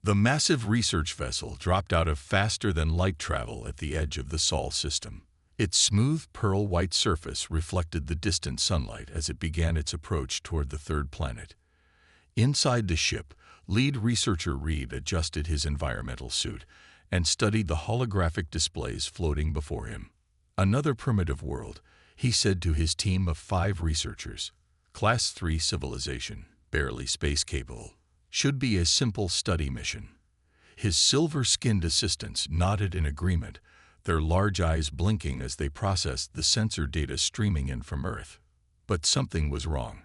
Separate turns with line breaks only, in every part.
The massive research vessel dropped out of faster-than-light travel at the edge of the Sol system. Its smooth pearl-white surface reflected the distant sunlight as it began its approach toward the third planet. Inside the ship, lead researcher Reed adjusted his environmental suit and studied the holographic displays floating before him. Another primitive world, he said to his team of 5 researchers. Class 3 civilization, barely space-capable. Should be a simple study mission. His silver-skinned assistants nodded in agreement, their large eyes blinking as they processed the sensor data streaming in from Earth. But something was wrong.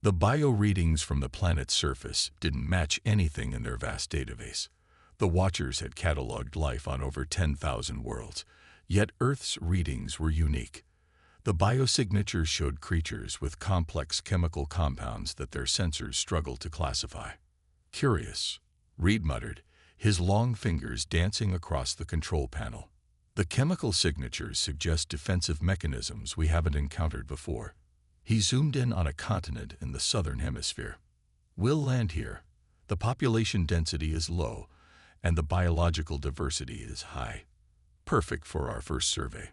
The bio-readings from the planet's surface didn't match anything in their vast database. The Watchers had cataloged life on over 10,000 worlds, yet Earth's readings were unique. The biosignatures showed creatures with complex chemical compounds that their sensors struggled to classify. Curious, Reed muttered, his long fingers dancing across the control panel. The chemical signatures suggest defensive mechanisms we haven't encountered before. He zoomed in on a continent in the southern hemisphere. We'll land here. The population density is low, and the biological diversity is high. Perfect for our first survey.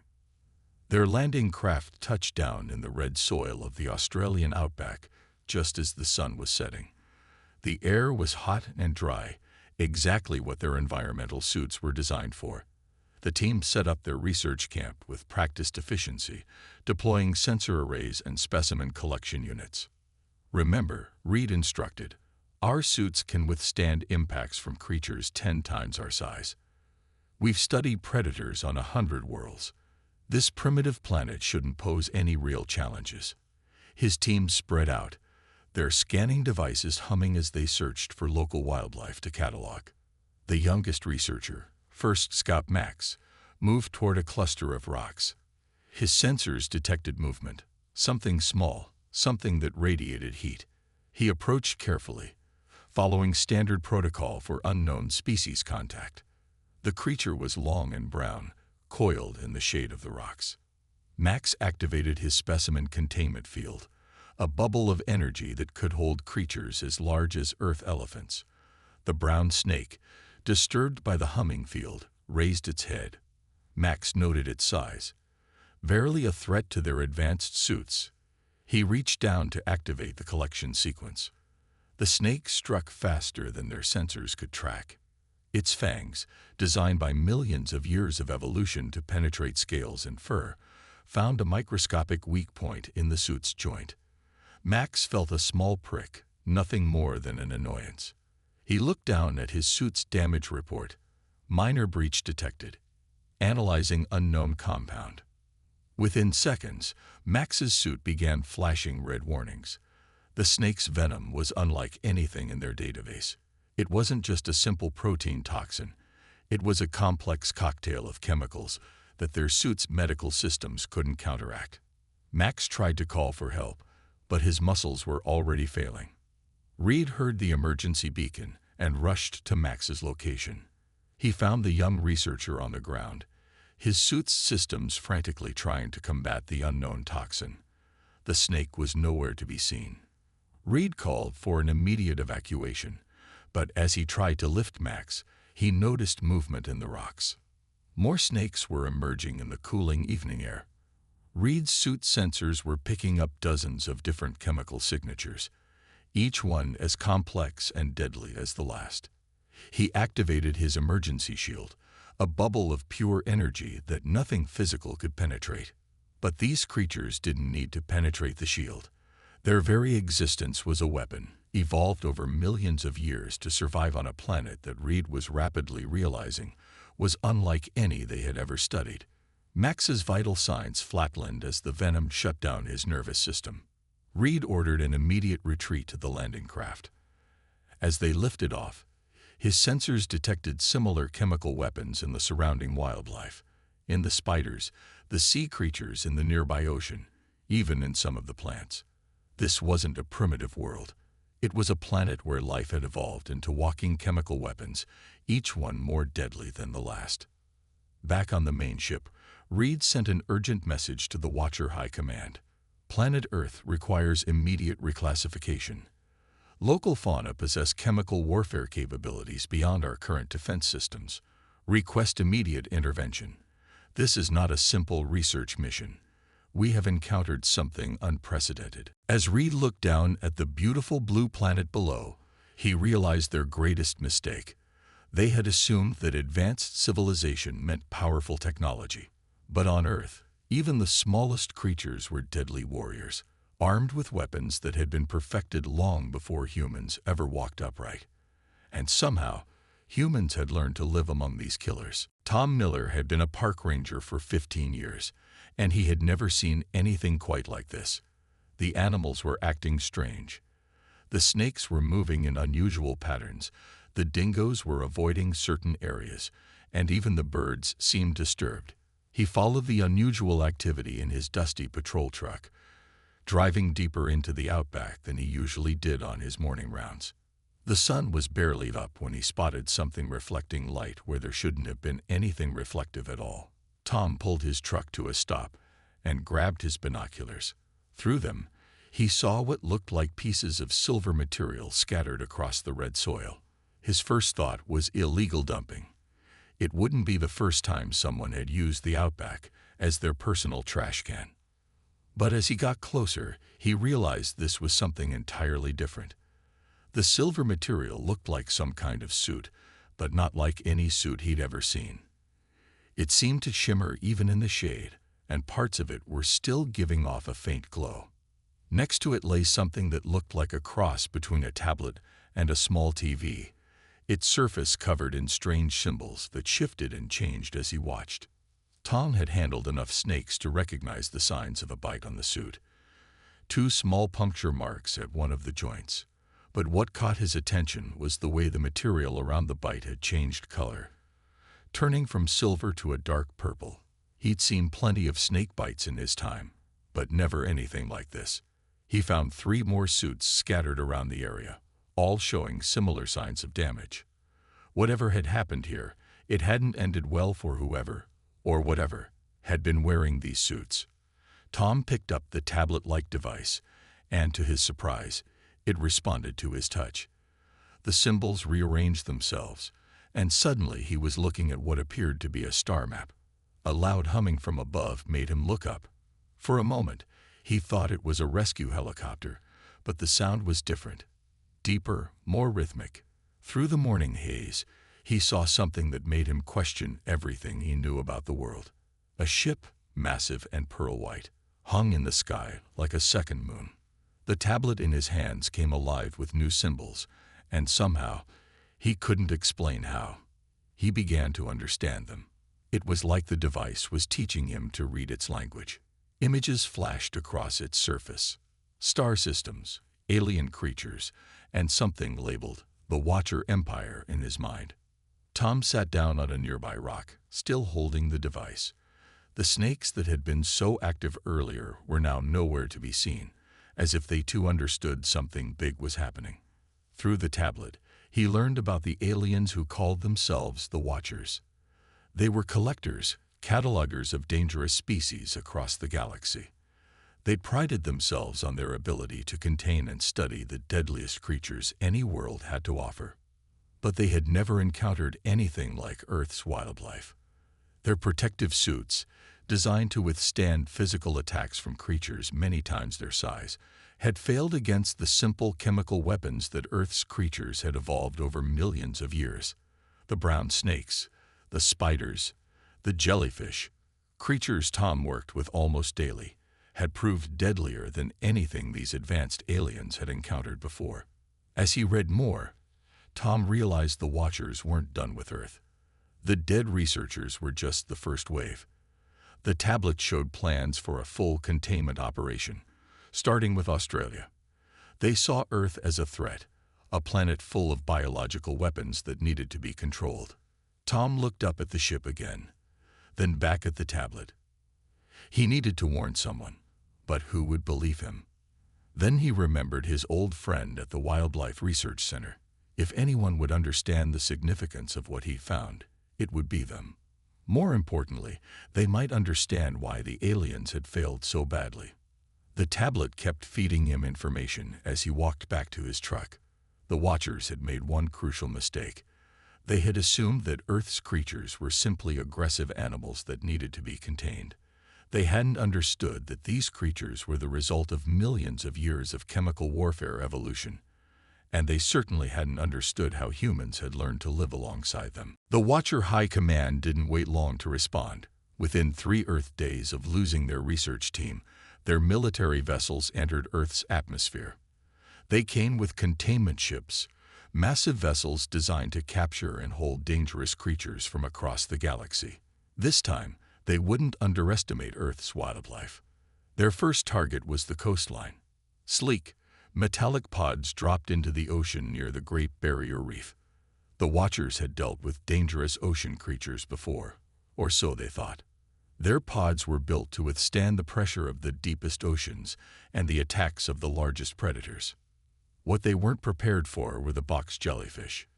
Their landing craft touched down in the red soil of the Australian outback just as the sun was setting. The air was hot and dry, exactly what their environmental suits were designed for. The team set up their research camp with practiced efficiency, deploying sensor arrays and specimen collection units. Remember, Reed instructed, our suits can withstand impacts from creatures 10 times our size. We've studied predators on 100 worlds. This primitive planet shouldn't pose any real challenges. His team spread out, their scanning devices humming as they searched for local wildlife to catalog. The youngest researcher, First Scout Max, moved toward a cluster of rocks. His sensors detected movement, something small, something that radiated heat. He approached carefully, following standard protocol for unknown species contact. The creature was long and brown, coiled in the shade of the rocks. Max activated his specimen containment field, a bubble of energy that could hold creatures as large as Earth elephants. The brown snake, disturbed by the humming field, raised its head. Max noted its size. Barely a threat to their advanced suits. He reached down to activate the collection sequence. The snake struck faster than their sensors could track. Its fangs, designed by millions of years of evolution to penetrate scales and fur, found a microscopic weak point in the suit's joint. Max felt a small prick, nothing more than an annoyance. He looked down at his suit's damage report. Minor breach detected. Analyzing unknown compound. Within seconds, Max's suit began flashing red warnings. The snake's venom was unlike anything in their database. It wasn't just a simple protein toxin. It was a complex cocktail of chemicals that their suit's medical systems couldn't counteract. Max tried to call for help, but his muscles were already failing. Reed heard the emergency beacon and rushed to Max's location. He found the young researcher on the ground, his suit's systems frantically trying to combat the unknown toxin. The snake was nowhere to be seen. Reed called for an immediate evacuation, but as he tried to lift Max, he noticed movement in the rocks. More snakes were emerging in the cooling evening air. Reed's suit sensors were picking up dozens of different chemical signatures, each one as complex and deadly as the last. He activated his emergency shield, a bubble of pure energy that nothing physical could penetrate. But these creatures didn't need to penetrate the shield. Their very existence was a weapon, evolved over millions of years to survive on a planet that Reed was rapidly realizing was unlike any they had ever studied. Max's vital signs flatlined as the venom shut down his nervous system. Reed ordered an immediate retreat to the landing craft. As they lifted off, his sensors detected similar chemical weapons in the surrounding wildlife, in the spiders, the sea creatures in the nearby ocean, even in some of the plants. This wasn't a primitive world. It was a planet where life had evolved into walking chemical weapons, each one more deadly than the last. Back on the main ship, Reed sent an urgent message to the Watcher High Command. Planet Earth requires immediate reclassification. Local fauna possess chemical warfare capabilities beyond our current defense systems. Request immediate intervention. This is not a simple research mission. We have encountered something unprecedented. As Reed looked down at the beautiful blue planet below, he realized their greatest mistake. They had assumed that advanced civilization meant powerful technology. But on Earth, even the smallest creatures were deadly warriors, armed with weapons that had been perfected long before humans ever walked upright. And somehow, humans had learned to live among these killers. Tom Miller had been a park ranger for 15 years, and he had never seen anything quite like this. The animals were acting strange. The snakes were moving in unusual patterns, the dingoes were avoiding certain areas, and even the birds seemed disturbed. He followed the unusual activity in his dusty patrol truck, driving deeper into the outback than he usually did on his morning rounds. The sun was barely up when he spotted something reflecting light where there shouldn't have been anything reflective at all. Tom pulled his truck to a stop and grabbed his binoculars. Through them, he saw what looked like pieces of silver material scattered across the red soil. His first thought was illegal dumping. It wouldn't be the first time someone had used the outback as their personal trash can. But as he got closer, he realized this was something entirely different. The silver material looked like some kind of suit, but not like any suit he'd ever seen. It seemed to shimmer even in the shade, and parts of it were still giving off a faint glow. Next to it lay something that looked like a cross between a tablet and a small TV, its surface covered in strange symbols that shifted and changed as he watched. Tom had handled enough snakes to recognize the signs of a bite on the suit. 2 small puncture marks at one of the joints. But what caught his attention was the way the material around the bite had changed color, turning from silver to a dark purple. He'd seen plenty of snake bites in his time, but never anything like this. He found 3 more suits scattered around the area, all showing similar signs of damage. Whatever had happened here, it hadn't ended well for whoever, or whatever, had been wearing these suits. Tom picked up the tablet-like device, and to his surprise, it responded to his touch. The symbols rearranged themselves, and suddenly he was looking at what appeared to be a star map. A loud humming from above made him look up. For a moment, he thought it was a rescue helicopter, but the sound was different. Deeper, more rhythmic. Through the morning haze, he saw something that made him question everything he knew about the world. A ship, massive and pearl white, hung in the sky like a second moon. The tablet in his hands came alive with new symbols, and somehow, he couldn't explain how, he began to understand them. It was like the device was teaching him to read its language. Images flashed across its surface. Star systems, alien creatures, and something labeled the Watcher Empire in his mind. Tom sat down on a nearby rock, still holding the device. The snakes that had been so active earlier were now nowhere to be seen, as if they too understood something big was happening. Through the tablet, he learned about the aliens who called themselves the Watchers. They were collectors, catalogers of dangerous species across the galaxy. They prided themselves on their ability to contain and study the deadliest creatures any world had to offer. But they had never encountered anything like Earth's wildlife. Their protective suits, designed to withstand physical attacks from creatures many times their size, had failed against the simple chemical weapons that Earth's creatures had evolved over millions of years. The brown snakes, the spiders, the jellyfish, creatures Tom worked with almost daily, had proved deadlier than anything these advanced aliens had encountered before. As he read more, Tom realized the Watchers weren't done with Earth. The dead researchers were just the first wave. The tablet showed plans for a full containment operation, starting with Australia. They saw Earth as a threat, a planet full of biological weapons that needed to be controlled. Tom looked up at the ship again, then back at the tablet. He needed to warn someone, but who would believe him? Then he remembered his old friend at the Wildlife Research Center. If anyone would understand the significance of what he found, it would be them. More importantly, they might understand why the aliens had failed so badly. The tablet kept feeding him information as he walked back to his truck. The Watchers had made one crucial mistake. They had assumed that Earth's creatures were simply aggressive animals that needed to be contained. They hadn't understood that these creatures were the result of millions of years of chemical warfare evolution. And they certainly hadn't understood how humans had learned to live alongside them. The Watcher High Command didn't wait long to respond. Within 3 Earth days of losing their research team, their military vessels entered Earth's atmosphere. They came with containment ships, massive vessels designed to capture and hold dangerous creatures from across the galaxy. This time, they wouldn't underestimate Earth's wildlife. Their first target was the coastline. Sleek, metallic pods dropped into the ocean near the Great Barrier Reef. The Watchers had dealt with dangerous ocean creatures before, or so they thought. Their pods were built to withstand the pressure of the deepest oceans and the attacks of the largest predators. What they weren't prepared for were the box jellyfish.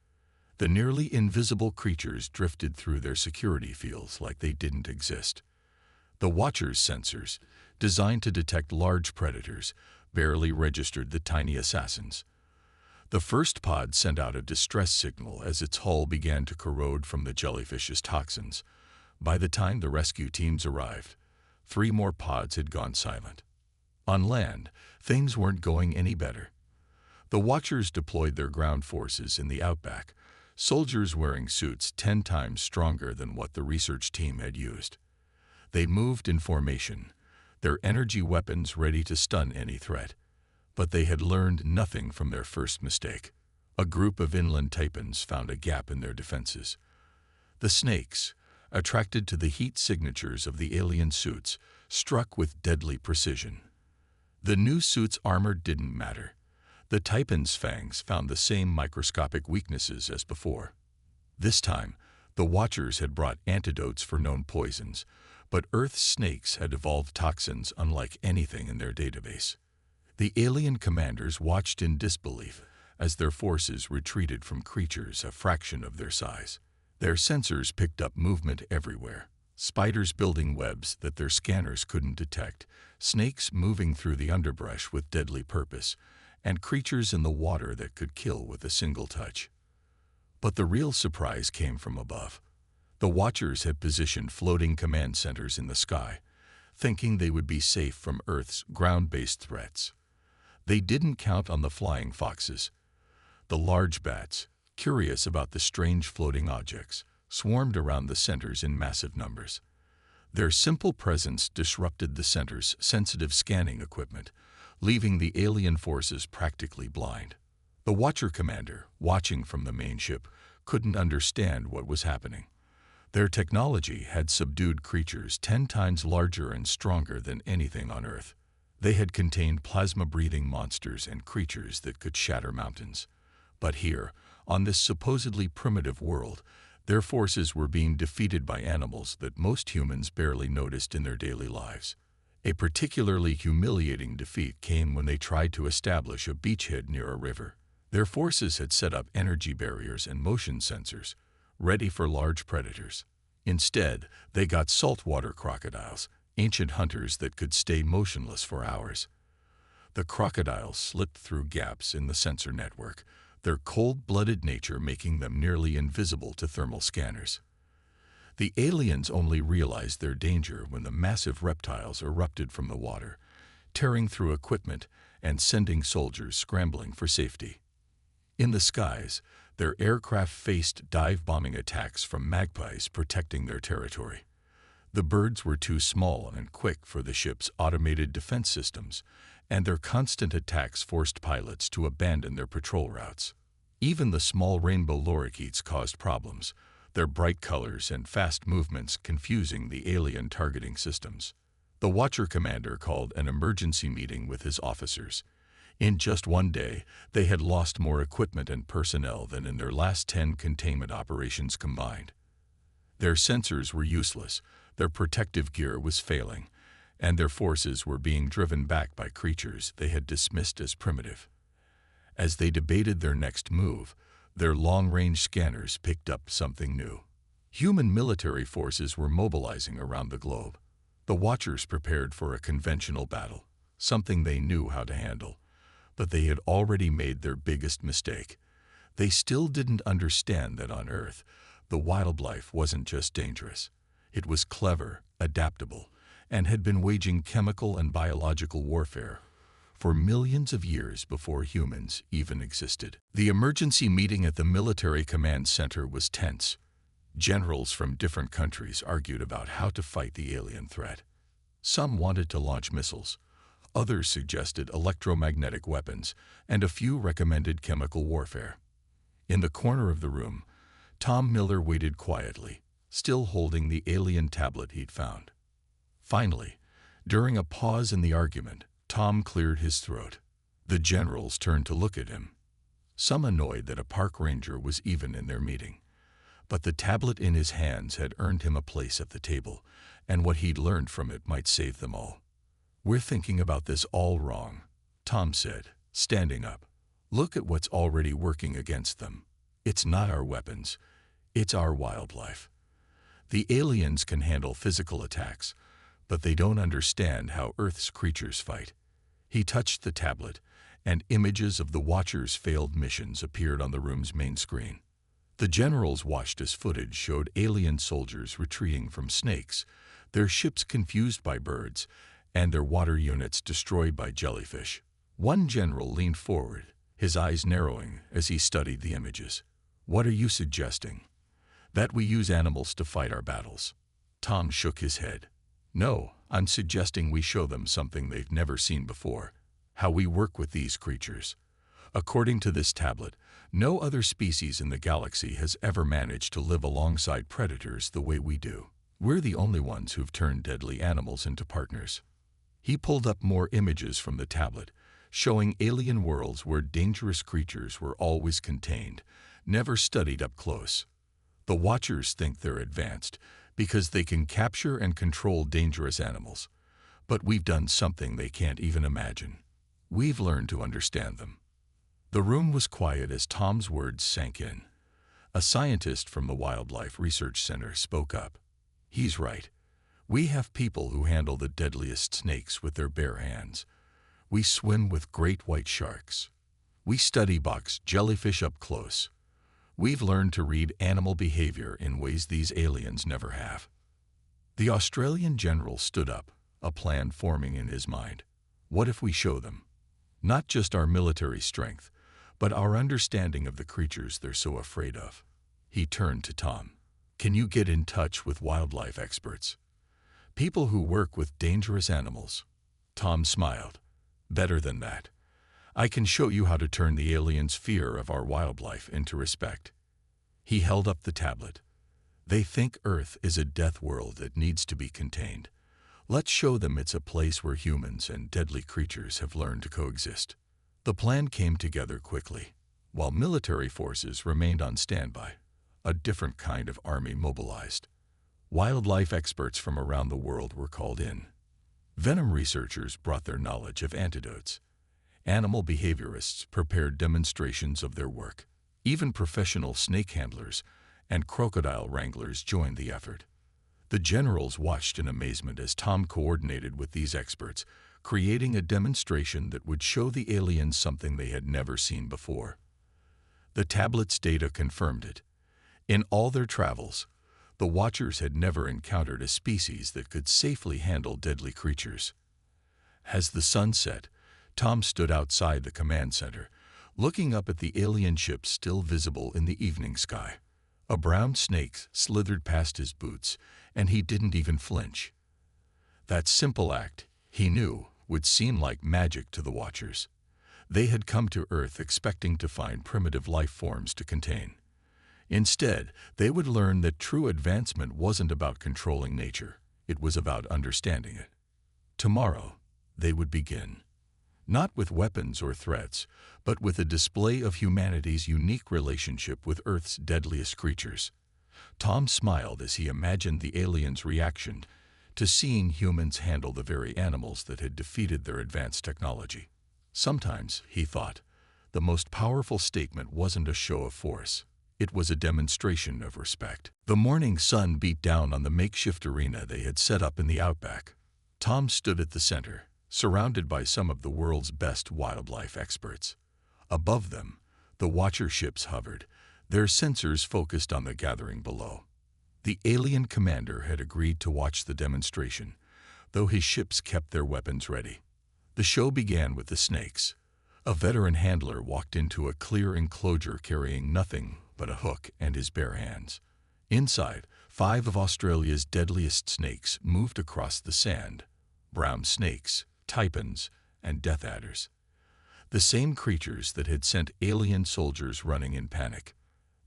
The nearly invisible creatures drifted through their security fields like they didn't exist. The Watchers' sensors, designed to detect large predators, barely registered the tiny assassins. The first pod sent out a distress signal as its hull began to corrode from the jellyfish's toxins. By the time the rescue teams arrived, 3 more pods had gone silent. On land, things weren't going any better. The Watchers deployed their ground forces in the outback, soldiers wearing suits 10 times stronger than what the research team had used. They moved in formation, their energy weapons ready to stun any threat. But they had learned nothing from their first mistake. A group of inland Taipans found a gap in their defenses. The snakes, attracted to the heat signatures of the alien suits, struck with deadly precision. The new suits' armor didn't matter. The Taipans' fangs found the same microscopic weaknesses as before. This time, the Watchers had brought antidotes for known poisons, but Earth's snakes had evolved toxins unlike anything in their database. The alien commanders watched in disbelief as their forces retreated from creatures a fraction of their size. Their sensors picked up movement everywhere. Spiders building webs that their scanners couldn't detect, snakes moving through the underbrush with deadly purpose, and creatures in the water that could kill with a single touch. But the real surprise came from above. The Watchers had positioned floating command centers in the sky, thinking they would be safe from Earth's ground-based threats. They didn't count on the flying foxes. The large bats, curious about the strange floating objects, swarmed around the centers in massive numbers. Their simple presence disrupted the center's sensitive scanning equipment, leaving the alien forces practically blind. The Watcher commander, watching from the main ship, couldn't understand what was happening. Their technology had subdued creatures 10 times larger and stronger than anything on Earth. They had contained plasma-breathing monsters and creatures that could shatter mountains. But here, on this supposedly primitive world, their forces were being defeated by animals that most humans barely noticed in their daily lives. A particularly humiliating defeat came when they tried to establish a beachhead near a river. Their forces had set up energy barriers and motion sensors, ready for large predators. Instead, they got saltwater crocodiles, ancient hunters that could stay motionless for hours. The crocodiles slipped through gaps in the sensor network, their cold-blooded nature making them nearly invisible to thermal scanners. The aliens only realized their danger when the massive reptiles erupted from the water, tearing through equipment and sending soldiers scrambling for safety. In the skies, their aircraft faced dive-bombing attacks from magpies protecting their territory. The birds were too small and quick for the ship's automated defense systems, and their constant attacks forced pilots to abandon their patrol routes. Even the small rainbow lorikeets caused problems, their bright colors and fast movements confusing the alien targeting systems. The Watcher commander called an emergency meeting with his officers. In just one day, they had lost more equipment and personnel than in their last 10 containment operations combined. Their sensors were useless, their protective gear was failing, and their forces were being driven back by creatures they had dismissed as primitive. As they debated their next move, their long-range scanners picked up something new. Human military forces were mobilizing around the globe. The Watchers prepared for a conventional battle, something they knew how to handle. But they had already made their biggest mistake. They still didn't understand that on Earth, the wildlife wasn't just dangerous. It was clever, adaptable, and had been waging chemical and biological warfare for millions of years before humans even existed. The emergency meeting at the military command center was tense. Generals from different countries argued about how to fight the alien threat. Some wanted to launch missiles, others suggested electromagnetic weapons, and a few recommended chemical warfare. In the corner of the room, Tom Miller waited quietly, still holding the alien tablet he'd found. Finally, during a pause in the argument, Tom cleared his throat. The generals turned to look at him, some annoyed that a park ranger was even in their meeting. But the tablet in his hands had earned him a place at the table, and what he'd learned from it might save them all. "We're thinking about this all wrong," Tom said, standing up. "Look at what's already working against them. It's not our weapons, it's our wildlife. The aliens can handle physical attacks, but they don't understand how Earth's creatures fight." He touched the tablet, and images of the Watchers' failed missions appeared on the room's main screen. The generals watched as footage showed alien soldiers retreating from snakes, their ships confused by birds, and their water units destroyed by jellyfish. One general leaned forward, his eyes narrowing as he studied the images. "What are you suggesting? That we use animals to fight our battles?" Tom shook his head. "No, I'm suggesting we show them something they've never seen before, how we work with these creatures. According to this tablet, no other species in the galaxy has ever managed to live alongside predators the way we do. We're the only ones who've turned deadly animals into partners." He pulled up more images from the tablet, showing alien worlds where dangerous creatures were always contained, never studied up close. The Watchers think they're advanced because they can capture and control dangerous animals. But we've done something they can't even imagine. We've learned to understand them. The room was quiet as Tom's words sank in. A scientist from the Wildlife Research Center spoke up. "He's right. We have people who handle the deadliest snakes with their bare hands. We swim with great white sharks. We study box jellyfish up close. We've learned to read animal behavior in ways these aliens never have." The Australian general stood up, a plan forming in his mind. "What if we show them? Not just our military strength, but our understanding of the creatures they're so afraid of." He turned to Tom. "Can you get in touch with wildlife experts? People who work with dangerous animals?" Tom smiled. "Better than that. I can show you how to turn the aliens' fear of our wildlife into respect." He held up the tablet. "They think Earth is a death world that needs to be contained. Let's show them it's a place where humans and deadly creatures have learned to coexist." The plan came together quickly. While military forces remained on standby, a different kind of army mobilized. Wildlife experts from around the world were called in. Venom researchers brought their knowledge of antidotes. Animal behaviorists prepared demonstrations of their work. Even professional snake handlers and crocodile wranglers joined the effort. The generals watched in amazement as Tom coordinated with these experts, creating a demonstration that would show the aliens something they had never seen before. The tablet's data confirmed it. In all their travels, the Watchers had never encountered a species that could safely handle deadly creatures. As the sun set, Tom stood outside the command center, looking up at the alien ships still visible in the evening sky. A brown snake slithered past his boots, and he didn't even flinch. That simple act, he knew, would seem like magic to the Watchers. They had come to Earth expecting to find primitive life forms to contain. Instead, they would learn that true advancement wasn't about controlling nature, it was about understanding it. Tomorrow, they would begin. Not with weapons or threats, but with a display of humanity's unique relationship with Earth's deadliest creatures. Tom smiled as he imagined the aliens' reaction to seeing humans handle the very animals that had defeated their advanced technology. Sometimes, he thought, the most powerful statement wasn't a show of force. It was a demonstration of respect. The morning sun beat down on the makeshift arena they had set up in the outback. Tom stood at the center, surrounded by some of the world's best wildlife experts. Above them, the Watcher ships hovered, their sensors focused on the gathering below. The alien commander had agreed to watch the demonstration, though his ships kept their weapons ready. The show began with the snakes. A veteran handler walked into a clear enclosure carrying nothing but a hook and his bare hands. Inside, 5 of Australia's deadliest snakes moved across the sand: brown snakes, taipans, and death adders. The same creatures that had sent alien soldiers running in panic.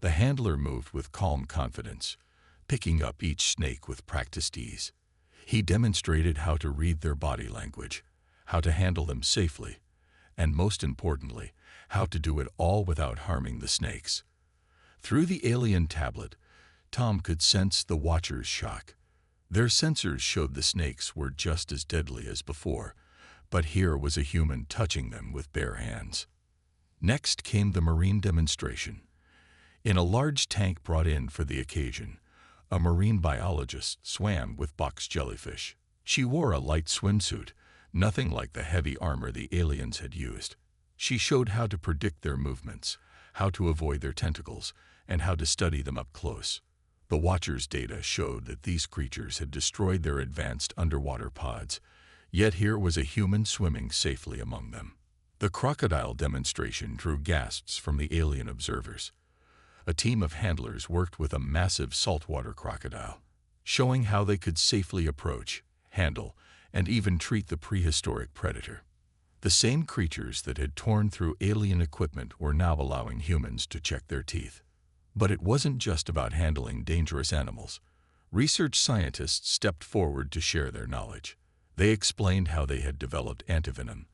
The handler moved with calm confidence, picking up each snake with practiced ease. He demonstrated how to read their body language, how to handle them safely, and most importantly, how to do it all without harming the snakes. Through the alien tablet, Tom could sense the Watchers' shock. Their sensors showed the snakes were just as deadly as before, but here was a human touching them with bare hands. Next came the marine demonstration. In a large tank brought in for the occasion, a marine biologist swam with box jellyfish. She wore a light swimsuit, nothing like the heavy armor the aliens had used. She showed how to predict their movements, how to avoid their tentacles, and how to study them up close. The Watchers' data showed that these creatures had destroyed their advanced underwater pods, yet here was a human swimming safely among them. The crocodile demonstration drew gasps from the alien observers. A team of handlers worked with a massive saltwater crocodile, showing how they could safely approach, handle, and even treat the prehistoric predator. The same creatures that had torn through alien equipment were now allowing humans to check their teeth. But it wasn't just about handling dangerous animals. Research scientists stepped forward to share their knowledge. They explained how they had developed antivenom,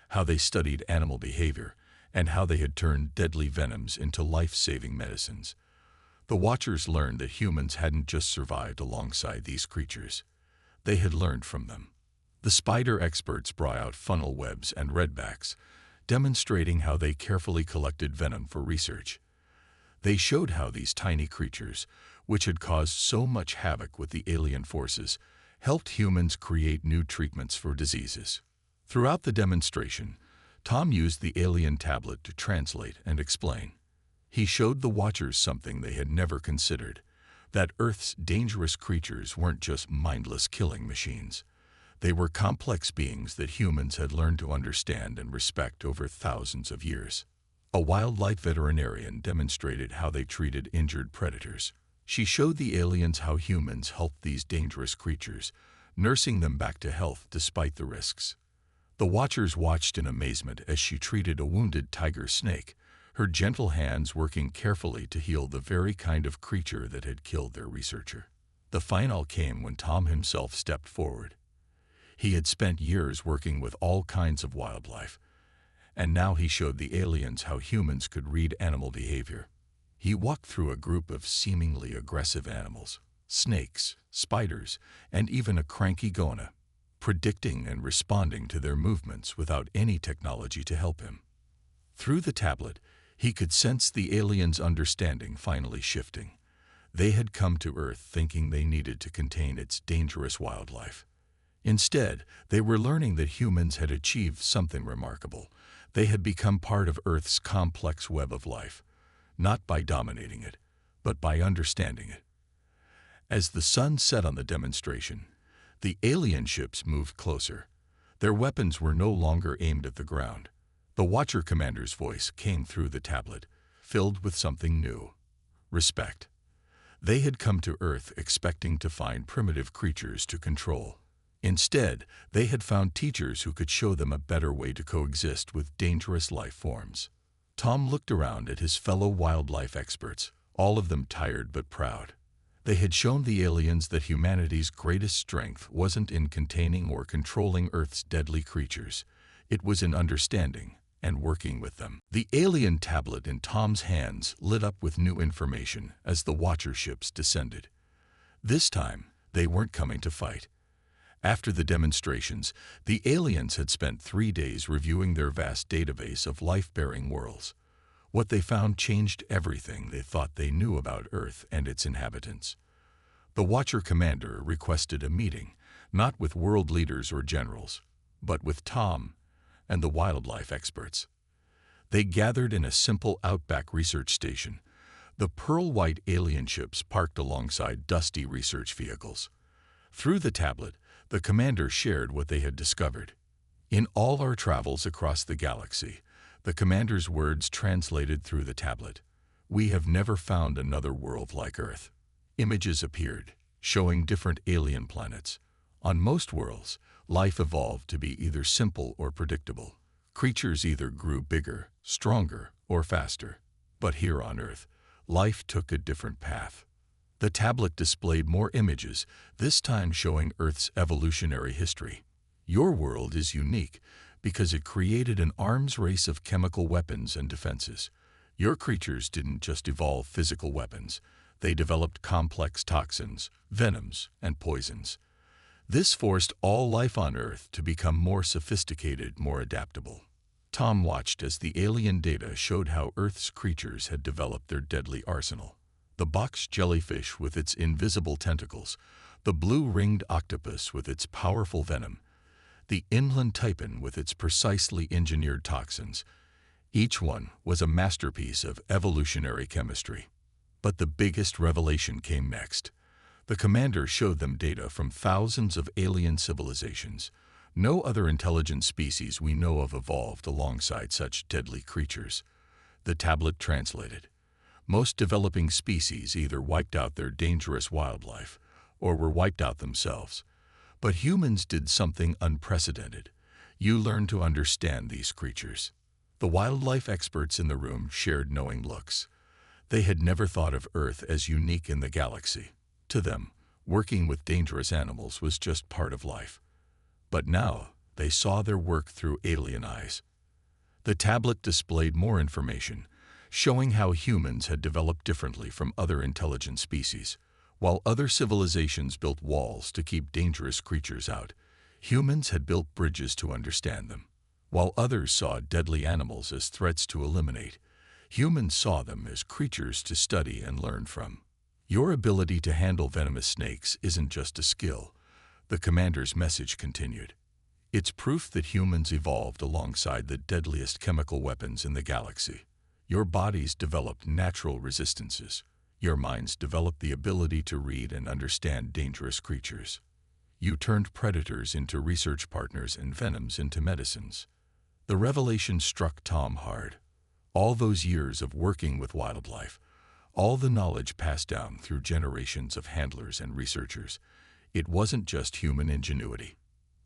how they studied animal behavior, and how they had turned deadly venoms into life-saving medicines. The Watchers learned that humans hadn't just survived alongside these creatures. They had learned from them. The spider experts brought out funnel webs and redbacks, demonstrating how they carefully collected venom for research. They showed how these tiny creatures, which had caused so much havoc with the alien forces, helped humans create new treatments for diseases. Throughout the demonstration, Tom used the alien tablet to translate and explain. He showed the Watchers something they had never considered, that Earth's dangerous creatures weren't just mindless killing machines. They were complex beings that humans had learned to understand and respect over thousands of years. A wildlife veterinarian demonstrated how they treated injured predators. She showed the aliens how humans helped these dangerous creatures, nursing them back to health despite the risks. The Watchers watched in amazement as she treated a wounded tiger snake, her gentle hands working carefully to heal the very kind of creature that had killed their researcher. The finale came when Tom himself stepped forward. He had spent years working with all kinds of wildlife, and now he showed the aliens how humans could read animal behavior. He walked through a group of seemingly aggressive animals, snakes, spiders, and even a cranky goanna, predicting and responding to their movements without any technology to help him. Through the tablet, he could sense the aliens' understanding finally shifting. They had come to Earth thinking they needed to contain its dangerous wildlife. Instead, they were learning that humans had achieved something remarkable. They had become part of Earth's complex web of life, not by dominating it, but by understanding it. As the sun set on the demonstration, the alien ships moved closer. Their weapons were no longer aimed at the ground. The Watcher commander's voice came through the tablet, filled with something new: respect. They had come to Earth expecting to find primitive creatures to control. Instead, they had found teachers who could show them a better way to coexist with dangerous life forms. Tom looked around at his fellow wildlife experts, all of them tired but proud. They had shown the aliens that humanity's greatest strength wasn't in containing or controlling Earth's deadly creatures. It was in understanding and working with them. The alien tablet in Tom's hands lit up with new information as the Watcher ships descended. This time, they weren't coming to fight. After the demonstrations, the aliens had spent 3 days reviewing their vast database of life-bearing worlds. What they found changed everything they thought they knew about Earth and its inhabitants. The Watcher commander requested a meeting, not with world leaders or generals, but with Tom and the wildlife experts. They gathered in a simple outback research station, the pearl-white alien ships parked alongside dusty research vehicles. Through the tablet, the commander shared what they had discovered. In all our travels across the galaxy, the commander's words translated through the tablet, we have never found another world like Earth. Images appeared, showing different alien planets. On most worlds, life evolved to be either simple or predictable. Creatures either grew bigger, stronger, or faster. But here on Earth, life took a different path. The tablet displayed more images, this time showing Earth's evolutionary history. Your world is unique because it created an arms race of chemical weapons and defenses. Your creatures didn't just evolve physical weapons. They developed complex toxins, venoms, and poisons. This forced all life on Earth to become more sophisticated, more adaptable. Tom watched as the alien data showed how Earth's creatures had developed their deadly arsenal. The box jellyfish with its invisible tentacles, the blue-ringed octopus with its powerful venom, the inland taipan with its precisely engineered toxins. Each one was a masterpiece of evolutionary chemistry. But the biggest revelation came next. The commander showed them data from thousands of alien civilizations. No other intelligent species we know of evolved alongside such deadly creatures. The tablet translated. Most developing species either wiped out their dangerous wildlife or were wiped out themselves. But humans did something unprecedented. You learned to understand these creatures. The wildlife experts in the room shared knowing looks. They had never thought of Earth as unique in the galaxy. To them, working with dangerous animals was just part of life. But now, they saw their work through alien eyes. The tablet displayed more information, showing how humans had developed differently from other intelligent species. While other civilizations built walls to keep dangerous creatures out, humans had built bridges to understand them. While others saw deadly animals as threats to eliminate, humans saw them as creatures to study and learn from. Your ability to handle venomous snakes isn't just a skill, the commander's message continued. It's proof that humans evolved alongside the deadliest chemical weapons in the galaxy. Your bodies developed natural resistances. Your minds developed the ability to read and understand dangerous creatures. You turned predators into research partners and venoms into medicines. The revelation struck Tom hard. All those years of working with wildlife, all the knowledge passed down through generations of handlers and researchers, it wasn't just human ingenuity.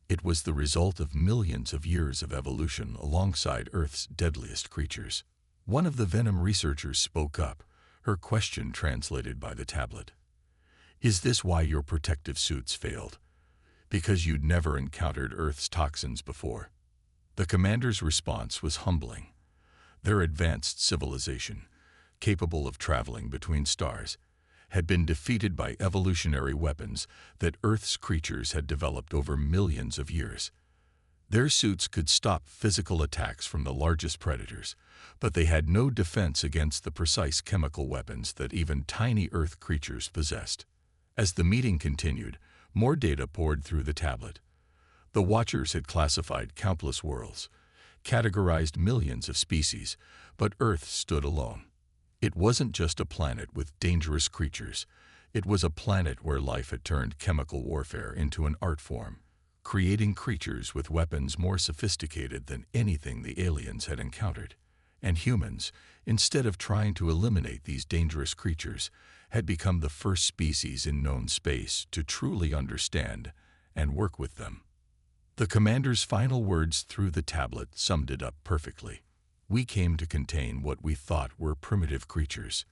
It was the result of millions of years of evolution alongside Earth's deadliest creatures. One of the venom researchers spoke up, her question translated by the tablet. Is this why your protective suits failed? Because you'd never encountered Earth's toxins before? The commander's response was humbling. Their advanced civilization, capable of traveling between stars, had been defeated by evolutionary weapons that Earth's creatures had developed over millions of years. Their suits could stop physical attacks from the largest predators, but they had no defense against the precise chemical weapons that even tiny Earth creatures possessed. As the meeting continued, more data poured through the tablet. The Watchers had classified countless worlds, categorized millions of species, but Earth stood alone. It wasn't just a planet with dangerous creatures. It was a planet where life had turned chemical warfare into an art form, creating creatures with weapons more sophisticated than anything the aliens had encountered. And humans, instead of trying to eliminate these dangerous creatures, had become the first species in known space to truly understand and work with them. The commander's final words through the tablet summed it up perfectly. We came to contain what we thought were primitive creatures.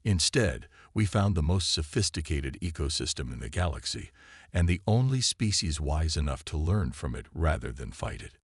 Instead, we found the most sophisticated ecosystem in the galaxy, and the only species wise enough to learn from it rather than fight it.